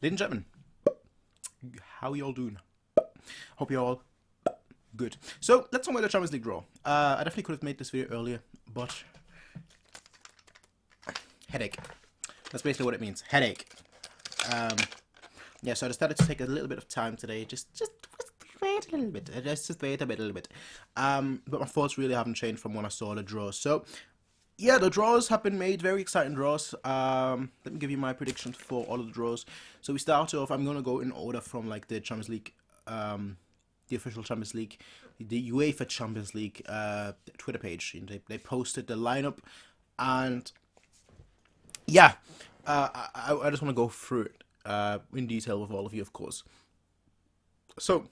Ladies and gentlemen, how y'all doing? Hope you're all good. So, let's talk about the Champions League draw. I definitely could have made this video earlier, but headache. That's basically what it means. Headache. Yeah, so I decided to take a little bit of time today. Just wait a little bit. Just wait a little bit. But my thoughts really haven't changed from when I saw the draws. So, yeah, the draws have been made. Very exciting draws. Let me give you my predictions for all of the draws. So we start off. I'm gonna go in order from like the Champions League, the official Champions League, the UEFA Champions League Twitter page. They posted the lineup, and yeah, I just want to go through it in detail with all of you, of course. So,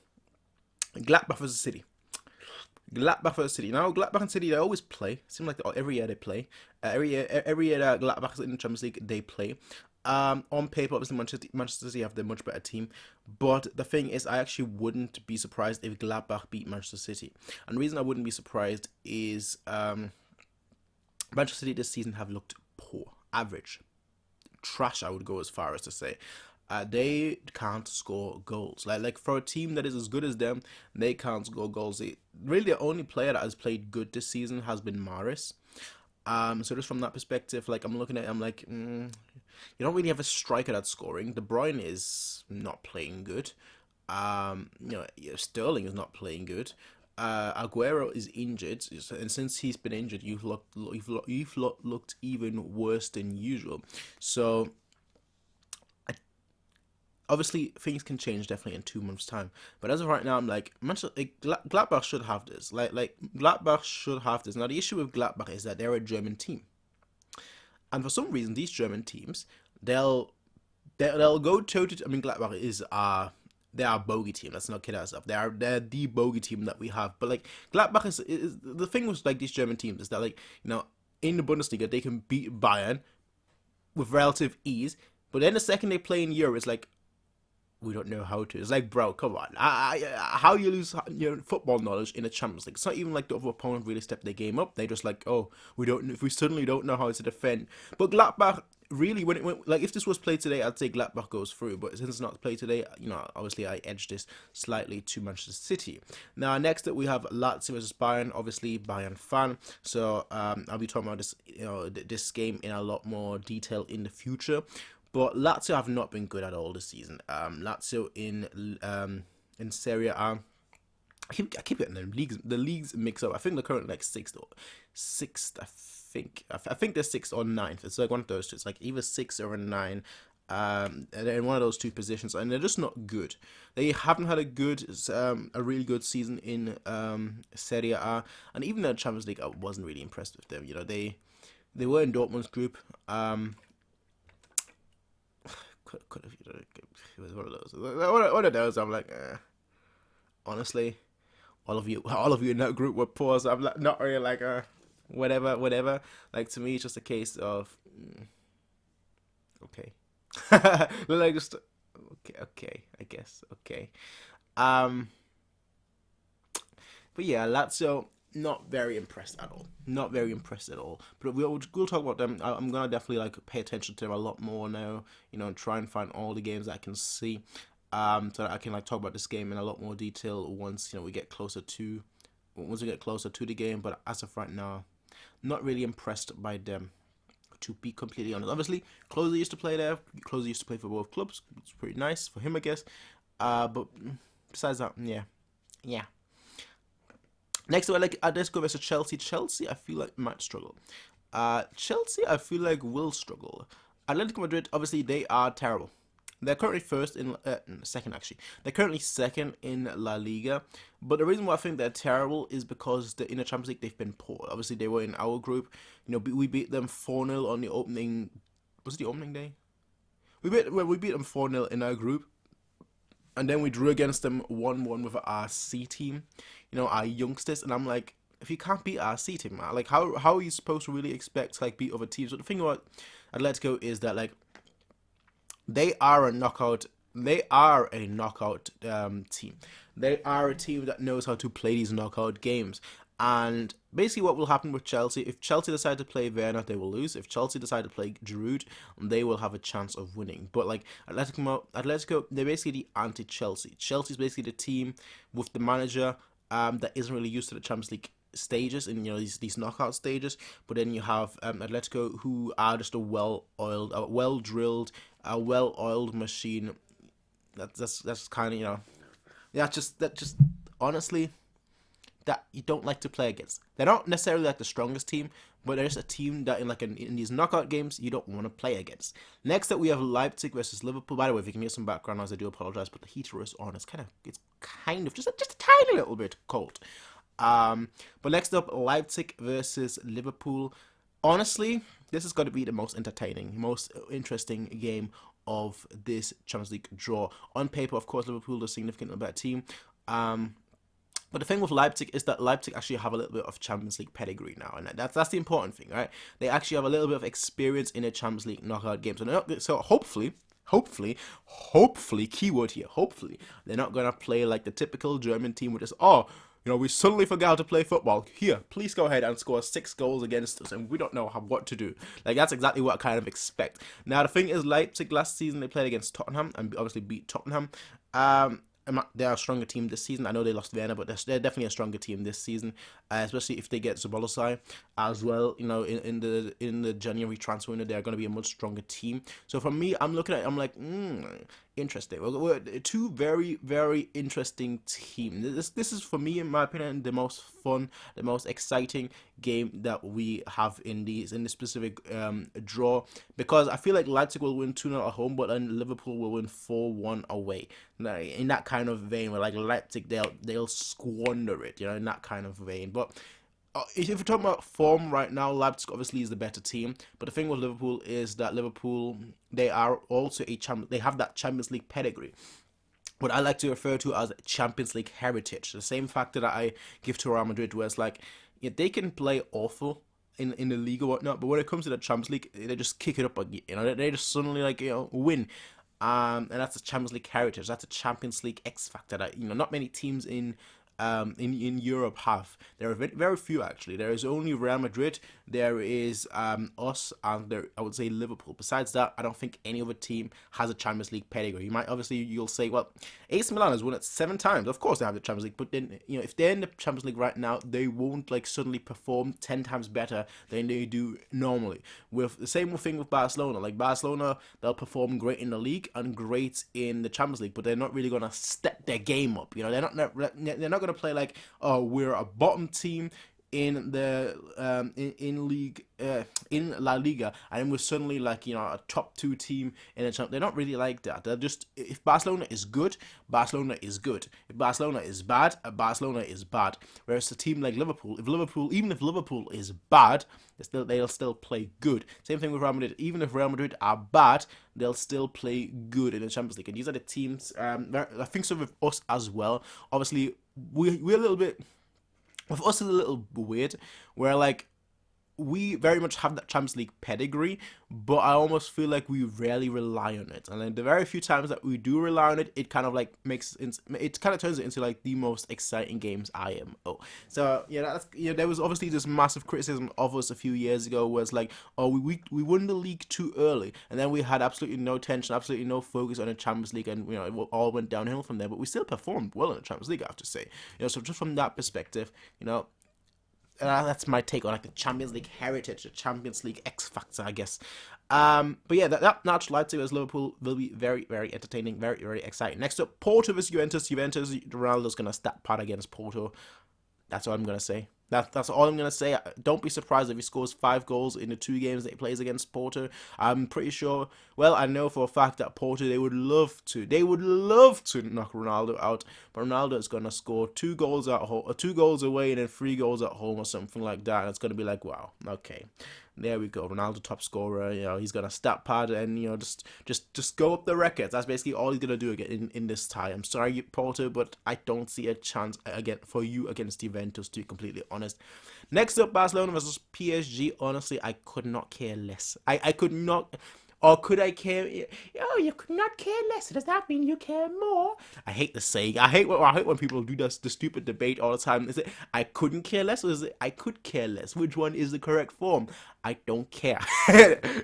Gladbach versus City. Gladbach versus City. Now, Gladbach and City, they always play. It seems like every year they play. Every year that Gladbach is in the Champions League, they play. On paper, obviously, Manchester City have the much better team. But the thing is, I actually wouldn't be surprised if Gladbach beat Manchester City. And the reason I wouldn't be surprised is Manchester City this season have looked poor, average, trash. I would go as far as to say. They can't score goals. Like for a team that is as good as them, they can't score goals. Really, the only player that has played good this season has been Maris. So just from that perspective, like I'm looking at it, I'm like, you don't really have a striker that's scoring. De Bruyne is not playing good. Sterling is not playing good. Aguero is injured, and since he's been injured, you've looked even worse than usual. So, obviously, things can change definitely in 2 months' time. But as of right now, I'm like, Gladbach should have this. Like Gladbach should have this. Now, the issue with Gladbach is that they're a German team, and for some reason, these German teams, they'll go toe to. I mean, Gladbach is they're a bogey team. Let's not kid ourselves. They're the bogey team that we have. But like Gladbach is the thing with like these German teams is that like in the Bundesliga they can beat Bayern with relative ease. But then the second they play in Europe, it's like, we don't know how to. It's like, bro, come on. How you lose your football knowledge in a Champions League? It's not even like the other opponent really stepped their game up. They just like, oh, we suddenly don't know how to defend. But Gladbach really, like if this was played today, I'd say Gladbach goes through. But since it's not played today, obviously I edged this slightly to Manchester City. Now next up we have Lazio versus Bayern. Obviously Bayern fan, so I'll be talking about this, this game in a lot more detail in the future. But Lazio have not been good at all this season. Lazio in Serie A, I keep getting the leagues mix up. I think they're currently like sixth. I think they're sixth or ninth. It's like one of those two. It's like either 6 or 9. They're in one of those two positions, and they're just not good. They haven't had a really good season in Serie A, and even in the Champions League, I wasn't really impressed with them. They were in Dortmund's group. Could have, it was one of those. One of those. I'm like, honestly, all of you in that group were poor. So I'm like, not really like, whatever. Like to me, it's just a case of, okay, like just okay, I guess, okay. But yeah, Lazio. Not very impressed at all. Not very impressed at all. But we'll talk about them. I'm gonna definitely like pay attention to them a lot more now. Try and find all the games that I can see, so that I can like talk about this game in a lot more detail once we get closer to the game. But as of right now, not really impressed by them, to be completely honest. Obviously, Klose used to play there. Klose used to play for both clubs. It's pretty nice for him, I guess. But besides that, yeah. Next up, let's go versus Chelsea. Chelsea, I feel like might struggle. Chelsea, I feel like will struggle. Atletico Madrid, obviously, they are terrible. They're currently second, actually. They're currently second in La Liga. But the reason why I think they're terrible is because in the Champions League, they've been poor. Obviously, they were in our group. We beat them 4-0 on the opening... Was it the opening day? We beat them 4-0 in our group. And then we drew against them 1-1 with our C team, our youngsters. And I'm like, if you can't beat our C team, man, like how are you supposed to really expect to like beat other teams? But the thing about Atletico is that like they are a knockout team. They are a team that knows how to play these knockout games. And basically what will happen with Chelsea, if Chelsea decide to play Werner, they will lose. If Chelsea decide to play Giroud, they will have a chance of winning. But like Atletico, they're basically the anti-Chelsea. Chelsea's basically the team with the manager that isn't really used to the Champions League stages and these knockout stages. But then you have Atletico, who are just a well-oiled, a well-oiled machine. That's kind of that just honestly, that you don't like to play against. They're not necessarily like the strongest team, but they're just a team that in these knockout games you don't want to play against. Next up we have Leipzig versus Liverpool. By the way, if you can hear some background noise, I do apologize, but the heater is on. It's kind of just a tiny little bit cold. But next up, Leipzig versus Liverpool. Honestly, this is going to be the most entertaining, most interesting game of this Champions League draw. On paper, of course, Liverpool is a significantly better team. But the thing with Leipzig is that Leipzig actually have a little bit of Champions League pedigree now, and that's the important thing, right? They actually have a little bit of experience in a Champions League knockout game, so hopefully, keyword here, hopefully, they're not gonna play like the typical German team, which is we suddenly forgot how to play football. Here, please go ahead and score 6 goals against us, and we don't know what to do. Like, that's exactly what I kind of expect. Now, the thing is, Leipzig last season, they played against Tottenham, and obviously beat Tottenham. They're a stronger team this season. I know they lost Werner, but they're definitely a stronger team this season, especially if they get Zabolosai as well. In the January transfer window, they're going to be a much stronger team. So for me, I'm looking at it, I'm like, interesting. We're two very, very interesting teams. This is, for me, in my opinion, the most fun, the most exciting game that we have in this specific draw, because I feel like Leipzig will win 2-0 at home, but then Liverpool will win 4-1 away. Now, in that kind of vein, where like Leipzig, they'll squander it, in that kind of vein. But if you're talking about form right now, Leipzig obviously is the better team. But the thing with Liverpool is that Liverpool, they are also they have that Champions League pedigree, what I like to refer to as Champions League heritage. The same factor that I give to Real Madrid, where it's like, they can play awful in the league or whatnot, but when it comes to the Champions League, they just kick it up again. They just suddenly win. And that's a Champions League heritage. That's a Champions League X factor that not many teams in Europe have. There are very few, actually. There is only Real Madrid, there is us, and I would say Liverpool. Besides that, I don't think any other team has a Champions League pedigree. You'll say, well, AC Milan has won it 7 times. Of course they have the Champions League, but then if they're in the Champions League right now, they won't suddenly perform 10 times better than they do normally. With the same thing with Barcelona. Like Barcelona, they'll perform great in the league and great in the Champions League, but they're not really gonna step their game up. They're not going to play like, we're a bottom team in the in La Liga, and then we're suddenly a top 2 team in the Champions. They're not really like that. They're just, if Barcelona is good, Barcelona is good. If Barcelona is bad, Barcelona is bad. Whereas a team like Liverpool, even if Liverpool is bad, they'll still play good. Same thing with Real Madrid. Even if Real Madrid are bad, they'll still play good in the Champions League. And these are the teams. I think so with us as well. Obviously, we're a little bit. With us, it's a little weird, where we very much have that Champions League pedigree, but I almost feel like we rarely rely on it. And then the very few times that we do rely on it, it kind of turns it into the most exciting games IMO. So there was obviously this massive criticism of us a few years ago, where it's we won the league too early, and then we had absolutely no tension, absolutely no focus on the Champions League, and it all went downhill from there. But we still performed well in the Champions League, I have to say. So just from that perspective, that's my take on the Champions League heritage, the Champions League X factor, I guess. But yeah, that match Leipzig versus Liverpool will be very, very entertaining, very, very exciting. Next up, Porto versus Juventus. Ronaldo's gonna stat pad against Porto. That's all I'm gonna say. That's all I'm gonna say. Don't be surprised if he scores 5 goals in the 2 games that he plays against Porto. I'm pretty sure. Well, I know for a fact that Porto, they would love to knock Ronaldo out, but Ronaldo is gonna score 2 goals at home, 2 goals away, and then 3 goals at home or something like that. And it's gonna be like, wow, okay. There we go, Ronaldo top scorer. He's gonna stat pad and just go up the records. That's basically all he's gonna do again in this tie. I'm sorry, Porto, but I don't see a chance again for you against Juventus, to be completely honest. Next up, Barcelona versus PSG. Honestly, I could not care less. I could not. Or could I care? Oh, you could not care less. Does that mean you care more? I hate the saying. I hate when people do this, the stupid debate all the time. Is it I couldn't care less, or is it I could care less? Which one is the correct form? I don't care.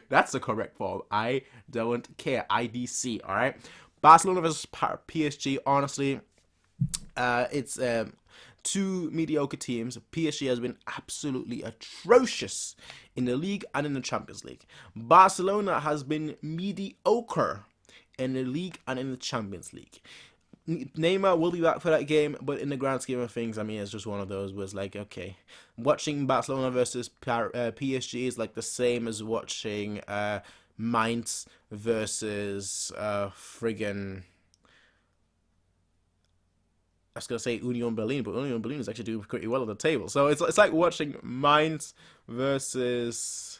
That's the correct form. I don't care. IDC. All right. Barcelona versus PSG. Honestly, it's two mediocre teams. PSG has been absolutely atrocious in the league and in the Champions League. Barcelona has been mediocre in the league and in the Champions League. Neymar will be back for that game, but in the grand scheme of things, I mean, it's just one of those was like, okay, watching Barcelona versus PSG is like the same as watching Mainz versus friggin' I was gonna say Union Berlin, but Union Berlin is actually doing pretty well on the table. So it's like watching Mainz versus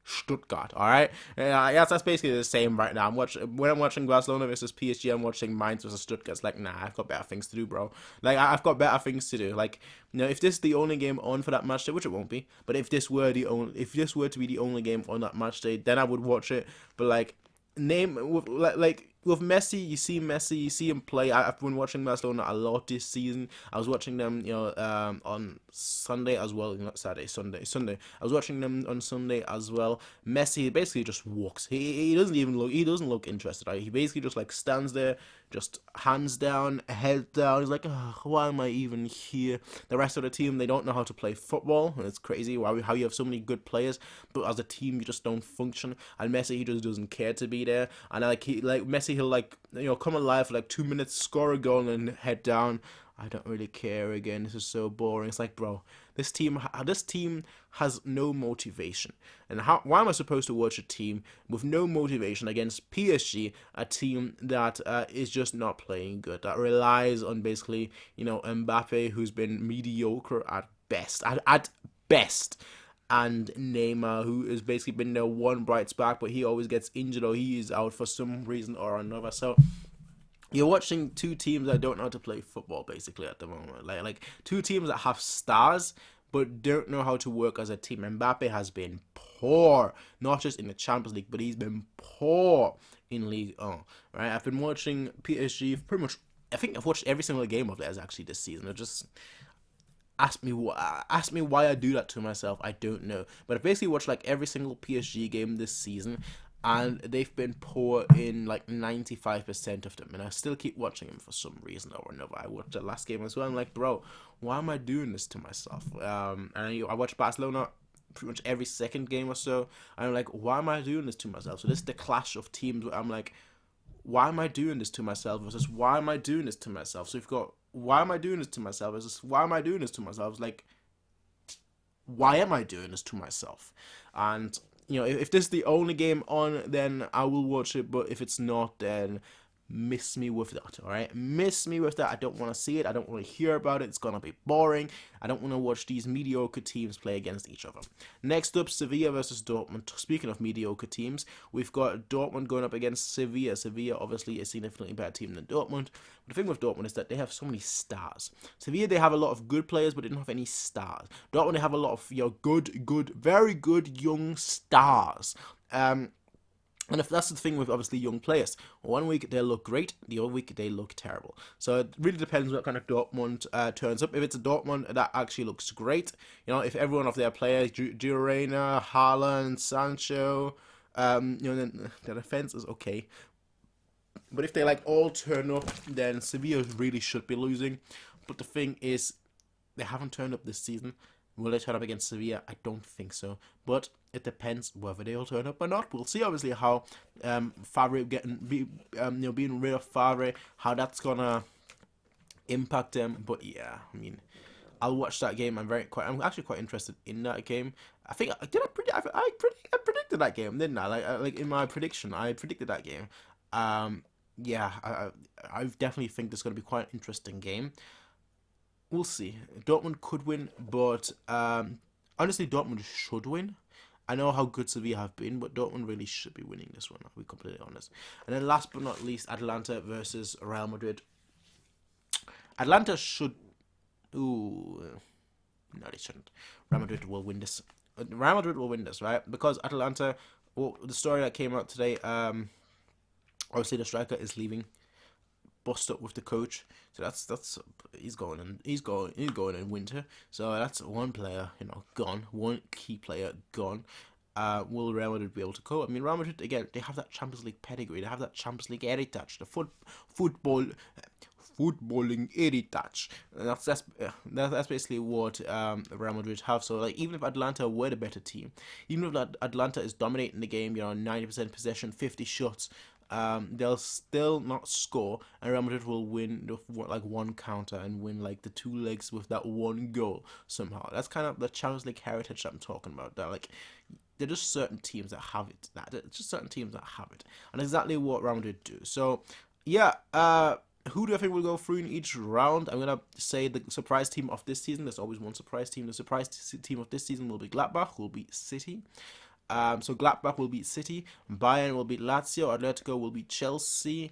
Stuttgart. All right, that's basically the same right now. When I'm watching Barcelona versus PSG, I'm watching Mainz versus Stuttgart. It's like, nah, I've got better things to do, bro. Like I've got better things to do. Like, you know, if this is the only game on for that match day, which it won't be, but if this were to be the only game on that match day, then I would watch it. But like, with Messi, you see him play. I've been watching Barcelona a lot this season. I was watching them, on Sunday as well. Not Saturday, Sunday. I was watching them on Sunday as well. Messi basically just walks. He doesn't even look. He doesn't look interested. Right? He basically just like stands there, just hands down, head down. He's like, oh, why am I even here? The rest of the team, they don't know how to play football. And it's crazy how you have so many good players, but as a team, you just don't function. And Messi, he just doesn't care to be there. And Messi, he'll come alive for like 2 minutes, score a goal, and head down. I don't really care again. This is so boring. It's like, bro, this team has no motivation. And why am I supposed to watch a team with no motivation against PSG, a team that is just not playing good, that relies on basically, Mbappe, who's been mediocre at best, at best, and Neymar, who has basically been their one bright spark, but he always gets injured or he is out for some reason or another. So you're watching two teams that don't know how to play football, basically, at the moment. Like two teams that have stars, but don't know how to work as a team. Mbappe has been poor, not just in the Champions League, but he's been poor in Ligue 1. Right? I've been watching PSG pretty much. I think I've watched every single game of theirs actually this season. Ask me why I do that to myself. I don't know, but I've basically watched like every single PSG game this season, and they've been poor in like 95% of them, and I still keep watching them for some reason or another. I watched the last game as well. I'm like, bro, why am I doing this to myself? And I watch Barcelona pretty much every second game or so, and I'm like, why am I doing this to myself? So this is the clash of teams where I'm like, why am I doing this to myself versus why am I doing this to myself? So you've got why am I doing this to myself versus why am I doing this to myself? It's like, why am I doing this to myself? And if this is the only game on, then I will watch it. But if it's not, then miss me with that, all right? Miss me with that. I don't want to see it. I don't want to hear about it. It's going to be boring. I don't want to watch these mediocre teams play against each other. Next up, Sevilla versus Dortmund. Speaking of mediocre teams, we've got Dortmund going up against Sevilla. Sevilla, obviously, a significantly better team than Dortmund. But the thing with Dortmund is that they have so many stars. Sevilla, they have a lot of good players, but they don't have any stars. Dortmund, they have a lot of very good young stars. And if that's the thing with obviously young players, one week they look great, the other week they look terrible. So it really depends what kind of Dortmund turns up. If it's a Dortmund that actually looks great, if every one of their players, Girona, Haaland, Sancho, then the defense is okay. But if they all turn up, then Sevilla really should be losing. But the thing is, they haven't turned up this season. Will they turn up against Sevilla? I don't think so. But it depends whether they'll turn up or not. We'll see, obviously, how Favre being rid of Favre, how that's gonna impact them. But yeah, I mean, I'll watch that game. I'm actually quite interested in that game. I think I predicted that game, didn't I? Like in my prediction, I predicted that game. Yeah, I definitely think this is gonna be quite an interesting game. We'll see. Dortmund could win, but honestly, Dortmund should win. I know how good Sevilla have been, but Dortmund really should be winning this one, I'll be completely honest. And then last but not least, Atalanta versus Real Madrid. Atalanta should... Ooh. No, they shouldn't. Real Madrid will win this. Real Madrid will win this, right? Because Atalanta... well, the story that came out today, obviously the striker is leaving, bust up with the coach, so that's he's going in winter. So that's one player, gone, one key player gone. Will Real Madrid be able to cope? I mean, Real Madrid, again, they have that Champions League pedigree, they have that Champions League heritage, the footballing heritage. That's basically what Real Madrid have. So like, even if Atlanta were the better team, even if Atlanta is dominating the game, 90% possession, 50 shots, they'll still not score, and Real Madrid will win like one counter and win like the 2 legs with that one goal somehow. That's kind of the Champions League heritage that I'm talking about. That like, they're just certain teams that have it. Just certain teams that have it, and exactly what Real Madrid do. So yeah, who do I think will go through in each round? I'm gonna say the surprise team of this season. There's always one surprise team. The surprise team of this season will be Gladbach, will be City. So Gladbach will beat City, Bayern will beat Lazio, Atletico will beat Chelsea.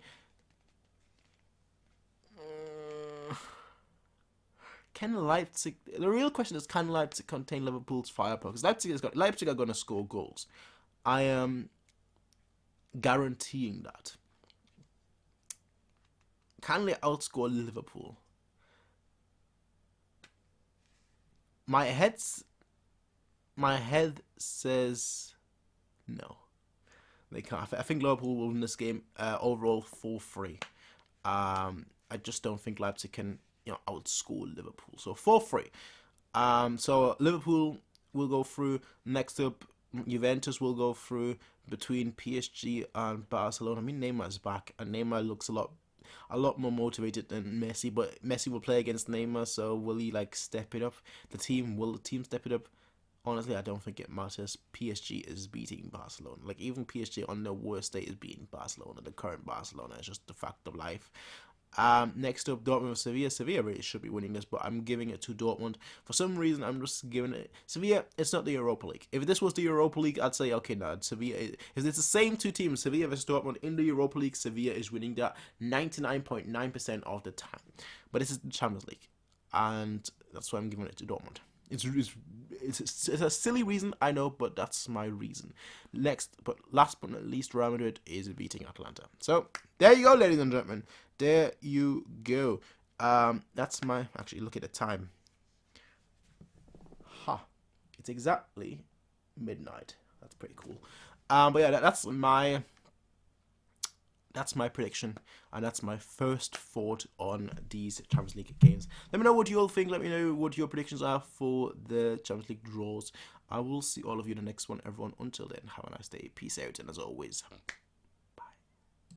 Can Leipzig? The real question is, can Leipzig contain Liverpool's firepower? Because Leipzig are going to score goals. I am guaranteeing that. Can they outscore Liverpool? My head says no. They can't. I think Liverpool will win this game overall 4-3. I just don't think Leipzig can outscore Liverpool. So 4-3. So Liverpool will go through. Next up, Juventus will go through between PSG and Barcelona. I mean, Neymar is back, and Neymar looks a lot more motivated than Messi, but Messi will play against Neymar, so will he like step it up? Will the team step it up? Honestly, I don't think it matters. PSG is beating Barcelona. Like, even PSG on their worst day is beating Barcelona. The current Barcelona is just the fact of life. Next up, Dortmund with Sevilla. Sevilla really should be winning this, but I'm giving it to Dortmund. For some reason, I'm just giving it... Sevilla, it's not the Europa League. If this was the Europa League, I'd say, okay, no, Sevilla... If it's the same 2 teams, Sevilla versus Dortmund, in the Europa League, Sevilla is winning that 99.9% of the time. But this is the Champions League, and that's why I'm giving it to Dortmund. It's a silly reason, I know, but that's my reason. Last but not least, Real Madrid is beating Atlanta. So there you go, ladies and gentlemen. There you go. That's my... Actually, look at the time. It's exactly midnight. That's pretty cool. But yeah, that's my prediction, and that's my first thought on these Champions League games. Let me know what you all think. Let me know what your predictions are for the Champions League draws. I will see all of you in the next one, everyone. Until then, have a nice day. Peace out, and as always,